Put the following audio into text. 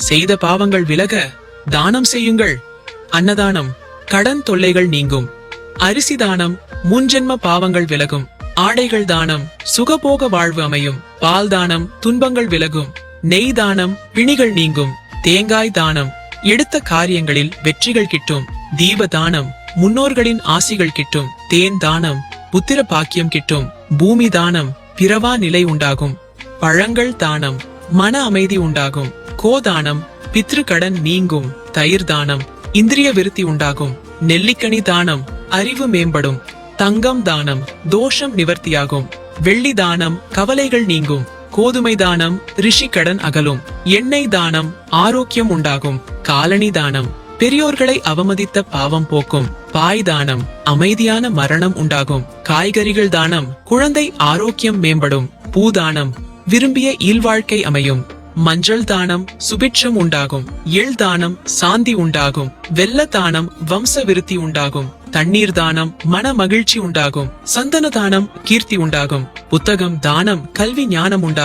செய்த பாவங்கள் விலக தானம் செய்யுங்கள். அன்னதானம் கடன் தொல்லைகள் நீங்கும். அரிசி தானம் முன்ஜென்ம பாவங்கள் விலகும். ஆடைகள் தானம் சுகபோக வாழ்வு அமையும். பால் தானம் துன்பங்கள் விலகும். நெய் தானம் பிணிகள் நீங்கும். தேங்காய் தானம் எடுத்த காரியங்களில் வெற்றிகள் கிட்டும். தீப தானம் முன்னோர்களின் ஆசிகள் கிட்டும். தேன் தானம் புத்திர பாக்கியம் கிட்டும். பூமி தானம் பிறவா நிலை உண்டாகும். பழங்கள் தானம் மன அமைதி உண்டாகும். கோதானம் பித்ரு கடன் நீங்கும். தயிர் தானம் இந்திரிய விருத்தி உண்டாகும். நெல்லிக்கனி தானம் அறிவு மேம்படும். தங்கம் தானம் தோஷம் நிவர்த்தியாகும். வெள்ளி தானம் கவலைகள் நீங்கும். கோதுமை தானம் ரிஷி கடன் அகலும். எண்ணெய் தானம் ஆரோக்கியம் உண்டாகும். காலணி தானம் பெரியோர்களை அவமதித்த பாவம் போக்கும். பாய் தானம் அமைதியான மரணம் உண்டாகும். காய்கறிகள் தானம் குழந்தை ஆரோக்கியம் மேம்படும். பூதானம் விரும்பிய இல்வாழ்க்கை அமையும். மஞ்சள் தானம் சுபிட்சம் உண்டாகும். எள் தானம் சாந்தி உண்டாகும். வெள்ள தானம் வம்ச விருத்தி உண்டாகும். தண்ணீர் தானம் மன மகிழ்ச்சி உண்டாகும். சந்தன தானம் கீர்த்தி உண்டாகும். புத்தகம் தானம் கல்வி ஞானம் உண்டாகும்.